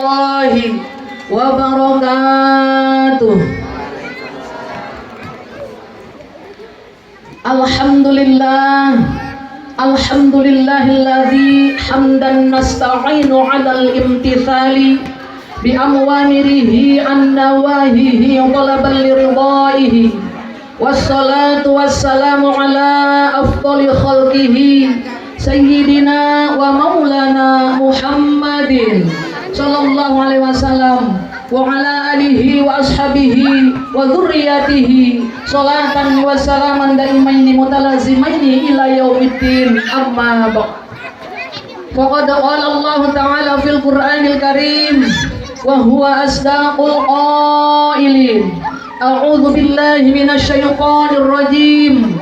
warahmatullahi wabarakatuh. Alhamdulillahilladzi hamdan nasta'inu 'alal imtithali bi amwamirihi an nawahihi talaban liridaihi wassalatu wassalamu ala afdali khalqihi sayyidina wa maulana Muhammadin sallallahu alaihi wasallam wa ala alihi wa ashabihi wa dzurriyyatihi sholatan wa salaman daimaini mutalazimaini ila yaumiddin amma ba'd. Faqad qala Allah ta'ala fil Qur'anil Karim wa huwa asdaqul qailin. A'udzu billahi minasy syaithanir rajim.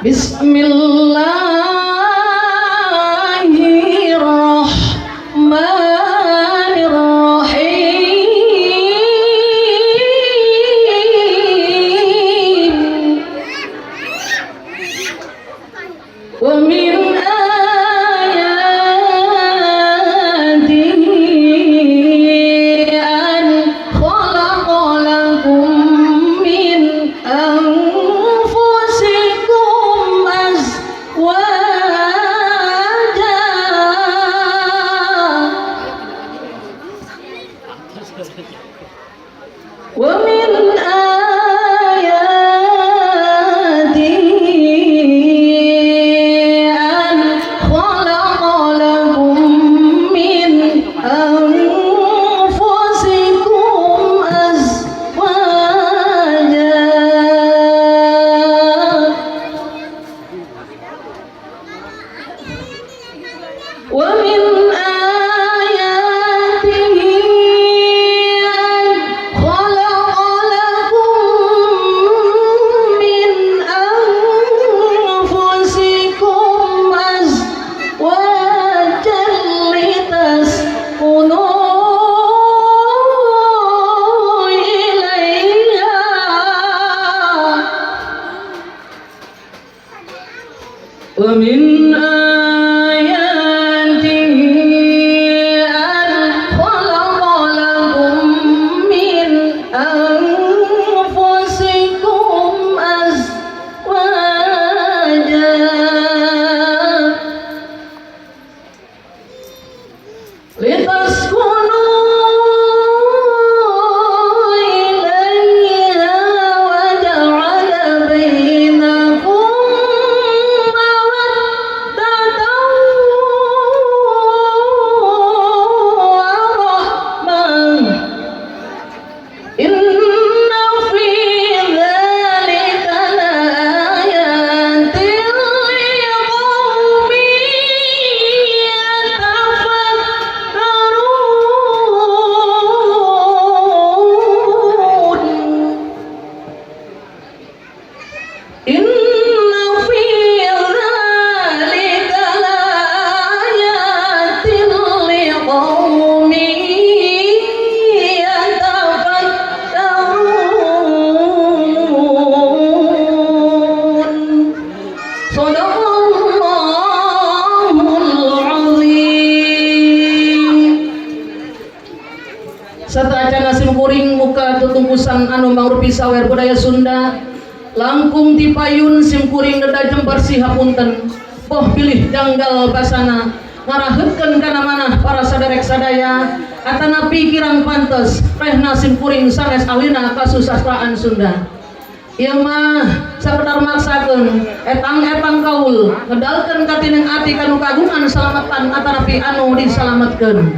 Bismillahirrahmanirrahim. Wa min anu mangrupi sawer budaya Sunda langkung tipayun simkuring deda jembar sihapunten boh pilih janggal basana ngaraheutkeun kana manah para saderek sadaya atanapi kirang pantes rehna simkuring sanes alina kasusastraan Sunda. Ieu mah sakedar maksakeun etang-etang kaul ngedalkeun katineng ati kanu kagungan salamatan atanapi anu disalametkeun.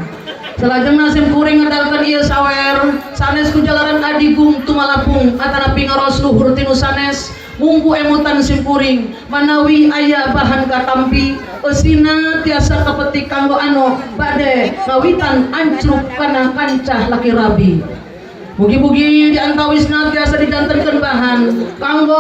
Salajengna simkuring ngedalkeun ieu sawer sanes ku jalaran adigung tumalapung atanapi ngaros luhur tinu sanes mungku emutan simkuring manawi aya bahan katampi eusina tiasa kapetik kanggo anu bade ngawitan ancruk kana kancah laki rabi. Mugi-mugi diantawisna tiasa dijantenkeun bahan kanggo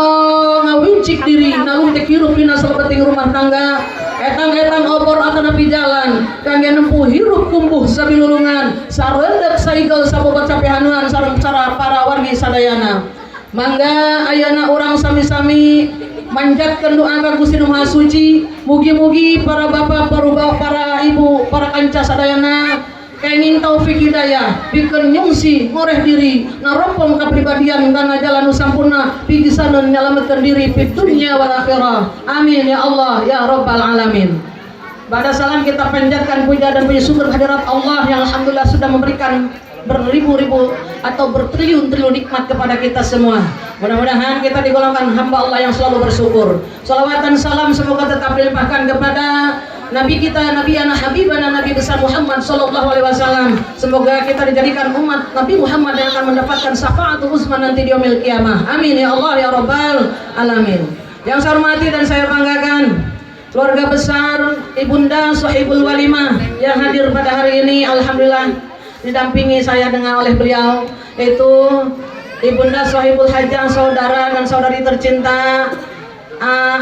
ngawincik diri nalung teh hirup dina salebeting rumah tangga etang-etang obor atanapi jalan kangge nempuh hirup kumbuh sabilulungan sareundek saigel sabobot capehanuan sareng cara para wargi sadayana. Mangga ayana urang sami-sami manjatkeun doa ka Gusti Nu Maha Suci mugi-mugi para bapak, para ibu, para kanca sadayana kenging taufik hidayah pikeun nyungsi ngoreh diri ngarompong kepribadian kana jalan nu sampurna pigisaneun nyalametkeun diri fi dunya wal akhirah. Amin ya Allah ya rabbal alamin. Pada salam kita panjatkan puja dan puji syukur hadirat Allah yang alhamdulillah sudah memberikan beribu-ribu atau bertriliun-triliun nikmat kepada kita semua. Mudah-mudahan kita digolongkan hamba Allah yang selalu bersyukur. Salawat dan salam semoga tetap dilimpahkan kepada Nabi kita, Nabi anak Habibana, Nabi besar Muhammad Sallallahu Alaihi Wasallam. Semoga kita dijadikan umat Nabi Muhammad yang akan mendapatkan syafaatul uzma nanti di yaumil qiyamah. Amin ya Allah ya Rabbal alamin. Yang saya hormati dan saya banggakan keluarga besar Ibunda Sohibul Walimah yang hadir pada hari ini, alhamdulillah didampingi saya dengan oleh beliau, yaitu Ibunda Sohibul Hajah, saudara dan saudari tercinta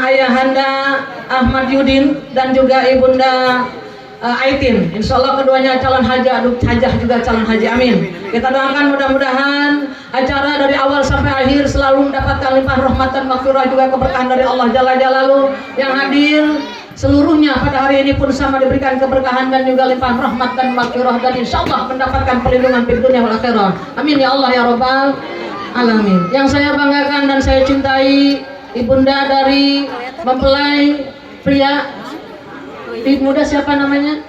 Ayahanda Ahmad Yudin dan juga Ibunda Aitin. Insya Allah keduanya calon hajah juga calon haji, amin. Kita doakan mudah-mudahan acara dari awal sampai akhir selalu mendapatkan limpahan rahmat dan maghfirah juga keberkahan dari Allah Jalla Jalaluhu. Yang hadir seluruhnya pada hari ini pun sama diberikan keberkahan dan juga limpahan rahmat dan maghfirah, dan insya Allah mendapatkan perlindungan di dunia wal akhirah. Amin ya Allah ya Rabbal alamin. Yang saya banggakan dan saya cintai, ibunda dari mempelai pria muda siapa namanya?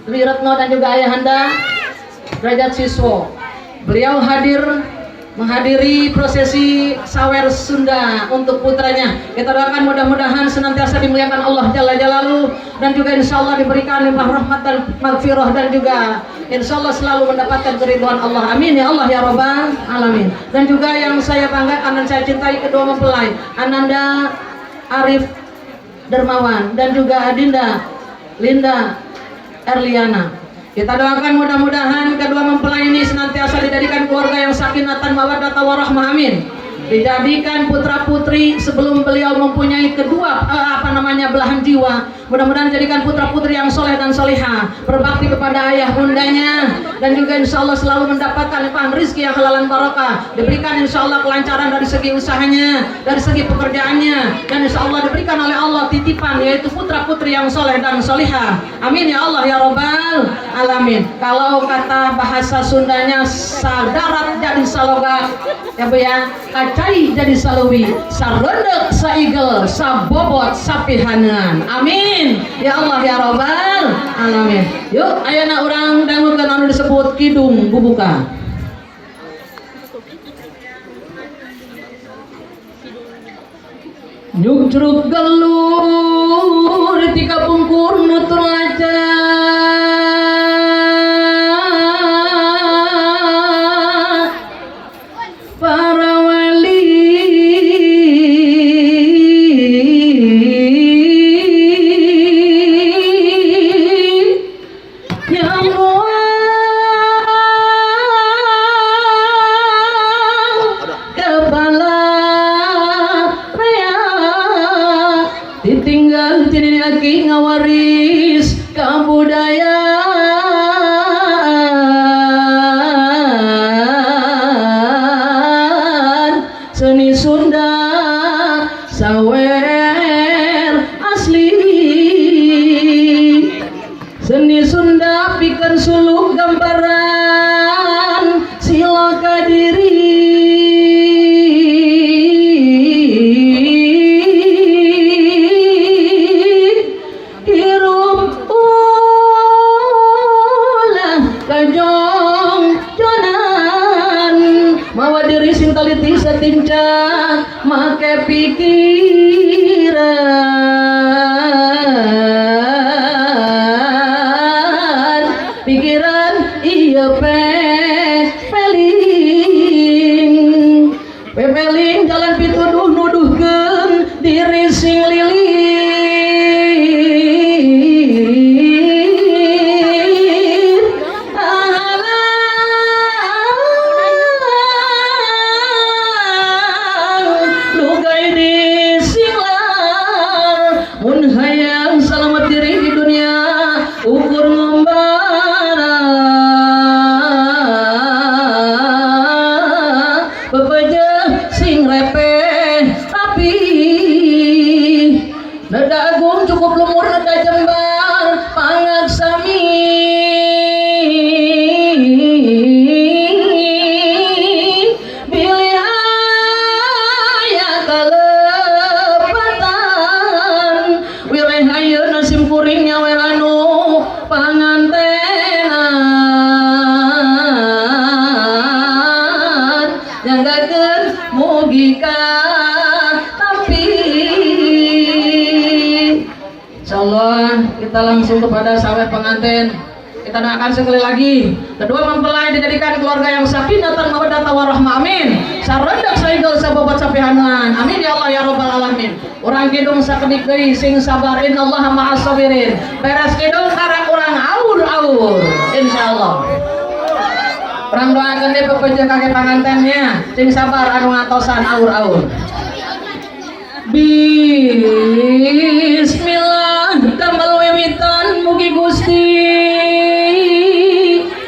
Dwi Retno dan juga ayahanda Derajat Siswo. Beliau hadir menghadiri prosesi sawer Sunda untuk putranya. Kita doakan mudah-mudahan senantiasa dimuliakan Allah Jalla Jalaluhu dan juga insya Allah diberikan limpah rahmat dan maghfirah dan juga insya Allah selalu mendapatkan keridhaan Allah. Amin ya Allah ya Rabbal alamin. Dan juga yang saya banggakan dan saya cintai kedua mempelai, Ananda Arif Dermawan dan juga Adinda Linda Erliana. Kita doakan mudah-mudahan kedua mempelai ini senantiasa dijadikan keluarga yang sakinatan mawaddah warahmah, amin. Dijadikan putra putri sebelum beliau mempunyai kedua belahan jiwa. Mudah-mudahan dijadikan putra putri yang soleh dan solihah, berbakti kepada ayah bundanya, dan juga insya Allah selalu mendapatkan limpahan rizki yang halalan barakah. Diberikan insya Allah kelancaran dari segi usahanya, dari segi pekerjaannya, dan insya Allah diberikan oleh Allah titipan yaitu putra putri yang soleh dan solihah. Amin ya Allah ya Rabbal alamin. Kalau kata bahasa Sundanya, sadarat jadi saloga ya Bu ya, kacai jadi saluwi, sarendek saigel, sabobot sapihanean. Amin ya Allah ya Rabbal alamin. Yuk ayeuna urang dangukeun anu disebut kidung bubuka. Nyuk curug galur tika pungkur nutur laca, para wali yang kepala ditinggal tini aki ngawaris kabudayaan seni Sunda sawer asli. Seni Sunda pikeun suluk gambaran sila kadiri, taliti setincang make pikiran iya pepeling jalan pituduh nuduhkeun diri sing lilir. Hayang selamat diri di dunia ukur ngombaran kita langsung kepada sahabat pengantin. Kita doakan sekali lagi kedua mempelai dijadikan keluarga yang sakinatan mawaddah warahmah, amin. Sarendak saegeul sabobat sapihanan, amin ya Allah ya rabbal alamin. Urang kidung sakedik deui sing sabar, innallaha ma'as sabirin. Beres kidung karang urang aur-aur insyaallah. Urang doakeun deui pepeujeuh kake pangantennya sing sabar anu ngatosan aur-aur. Bismillah damel wiwitan mugi Gusti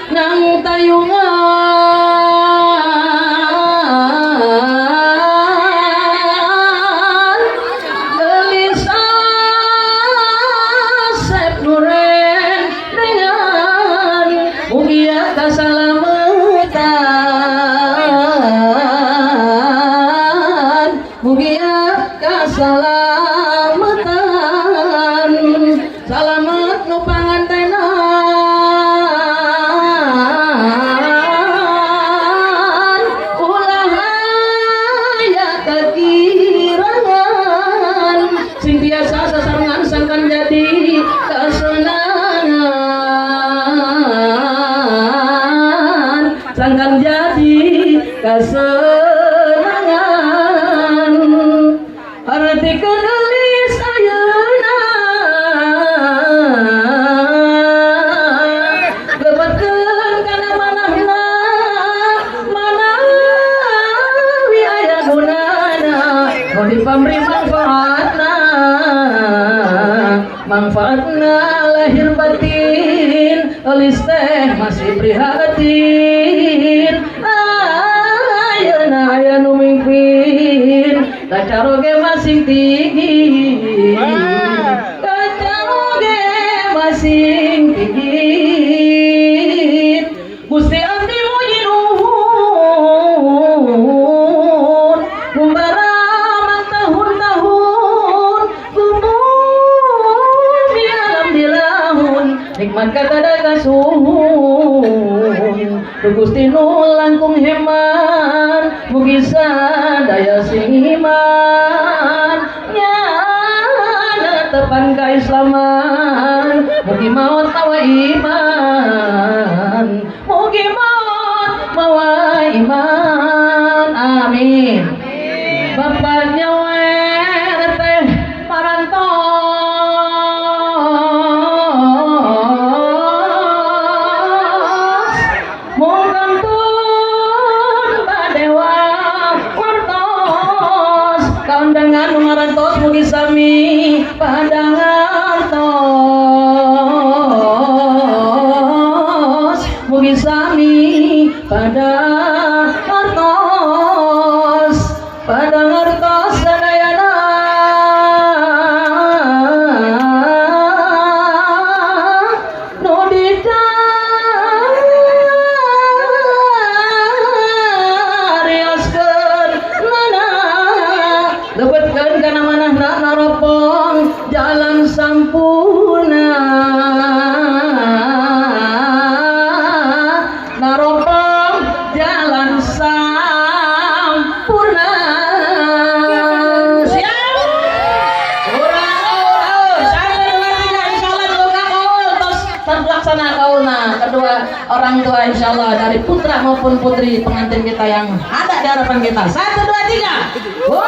nang tayungan gelisah sep nuren dengan mugi kasalamatan, mugi kasalamatan, salamet nu pangantenan ulah aya kekirangan sing biasa sasarengan sangkan jadi kesenangan, sangkan jadi kesenangan. Arti kenulis ayeuna lebetkeun kana manahna manawi aya gunana nu dipamri manfaatna lahir batin eulis teh masih prihatin. Ayeuna aya nu mingpin kacaroge masih tinggi, kacaroge masih tinggi. Gusti abdi muji nuhun kumbaramang tahun-tahun kumumi alam dilahun nikmat katada kasuhun Gusti nu langkung heman mugi sadaya sing iman nyana tepan kaislaman mugi maot mawa iman, mugi maot mawa iman, amin. Bapak nyawer teh parantos kaundangan ngarantos mugi sami padangantos, mugi sami padangantos, padangantos sadayana nu dicarioskeun nana lebetkeun kana manahna naropong jalan sampurna, naropong jalan sampurna. Siap urang aur sangat tiga insyaallah juga kaul tos terlaksana kaulna kedua orang tua insyaallah dari putra maupun putri pengantin kita yang ada di hadapan kita. 1 2 3 wow.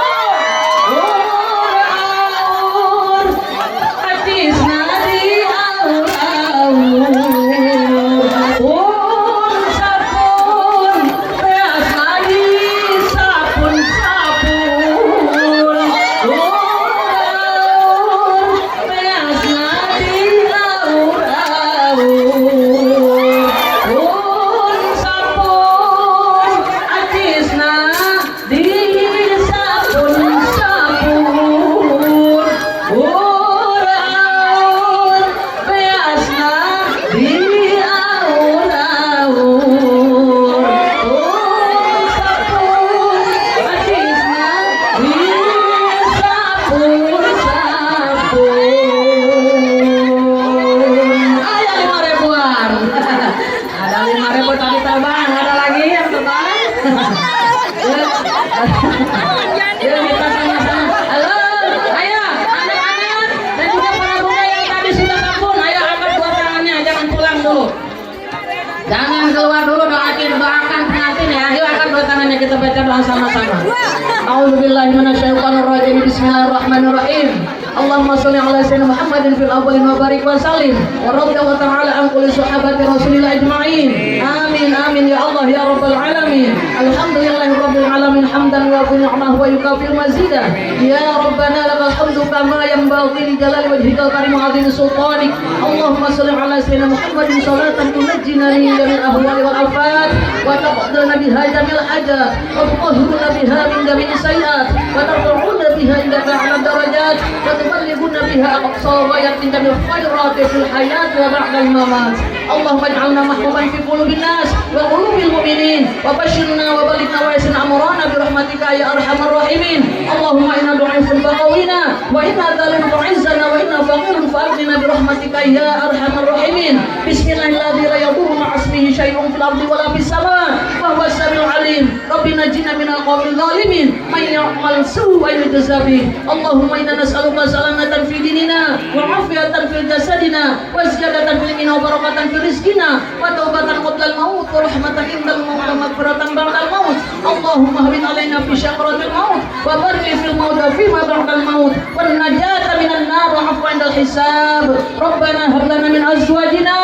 Di sabun Jangan keluar dulu, doakan pengantin ya. Yuk angkat dua tangannya, kita baca doa sama-sama. A'udzubillahi minasyaitonirrajim. Bismillahirrahmanirrahim. Allahumma sholli ala sayyidina Muhammadin fil awwalin wa barik wa sallim wa radhiyallahu ta'ala an kulli sahabati Rasulillah ajma'in. Amin amin ya Allah ya rabbal alamin. Alhamdulillahi rabbil alamin hamdan wa ni'mahu wa yukafir mazidah. Ya rabbana lakal hamdu kama yanbaghi li jalali wajhikal karim wa 'azimi sultanik. Allahumma sholli ala sayyidina Muhammadin sholatan tunajjina min jamil ahwali wal afat wa taqaddalna biha jamil hajat wa tutahhiruna biha min jami'is sayyi'at wa tarfa'una biha indaka 'ala darajat wa tuballighuna biha aqsa ghayatin bil khairat fil hayat wa ba'dal mamat. Allahumma ij'alna mahbuban fi qulubin nas wa qulubil mu'minin wa bashirna wa balighna wa yassir amrana bi rahmatika ya arhamar rahimin. Allahumma inna du'ifun faqawina wa inna dhalun tu'izzana wa inna faqirun fa'aghnina bi rahmatika ya arhamar rahimin. Bismillahirrahmanirrahim. La yadurru ma'a ismihi syai'un fil ardi wa la fis sama' wa huwa as-sami'ul 'alim. Rabbina najjina minal qawmil zalimin may ya'mal su'an yujzabi. Allahumma inna nas'aluka salamatan fi dinina wa 'afiyatan fil jasadina wa ziyadatan fil ilmi wa barakatan fi rizqina wa taubatan qablal maut wa rahmatan indal maut wa maghfiratan ba'dal maut. Allahumma hawwin 'alaina fi syaqratil maut wa barik fil maut wa fi ma ba'dal maut wan najata minan nar wa 'afwan indal hisab. Rabbana hab lana min azwajina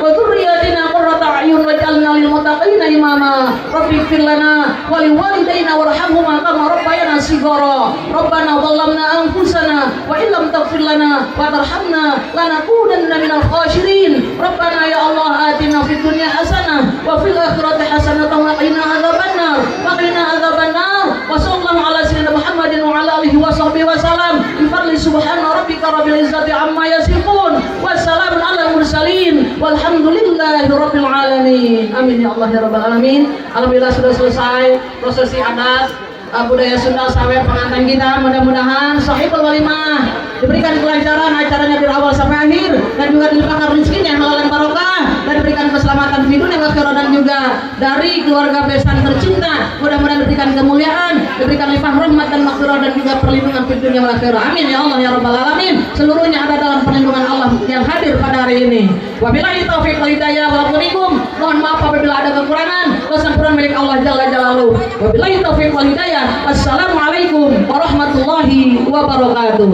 wa dhurriyyatina qurrata a'yun waj'alna lil muttaqina imama. Rabbighfir lana wa liwalidayna warhamhuma kama rabbayana shighara. Rabbana dhallamna anfusana wa illam taghfir lana wa tarhamna lanakunanna minal khasirin. Rabbana ya Allah atina fid dunya hasanah wa fil akhirati hasanah wa qina adzabannar wa sallallahu ala sayyidina Muhammadin wa ala alihi wa sahbihi wa salam bi fadli subhana rabbika rabbil izzati amma yasifun wa salamun ala mursalin walhamdulillahi rabbil alamin. Amin ya Allah ya rabbal alamin. Alhamdulillah sudah selesai prosesi adat budaya Sunda sampai pengantin kita. Mudah-mudahan sahibul walimah diberikan kelancaran acaranya dari awal sampai akhir dan juga dilimpahkan rezekinya halal dan barokah dan diberikan keselamatan di dunia akhirat dan juga dari keluarga besan tercinta. Mudah-mudahan diberikan kemuliaan, diberikan limpah rahmat dan maghfirah dan juga perlindungan di dunia akhirat. Amin ya Allah ya rabbal alamin. Seluruhnya ada dalam perlindungan Allah yang hadir pada hari ini. Wabillahi taufiq wal hidayah. Mohon maaf apabila ada kekurangan. Kesempurnaan milik Allah jalla jalaluhu. Wabillahi taufiq wal hidayah. Assalamualaikum warahmatullahi wabarakatuh.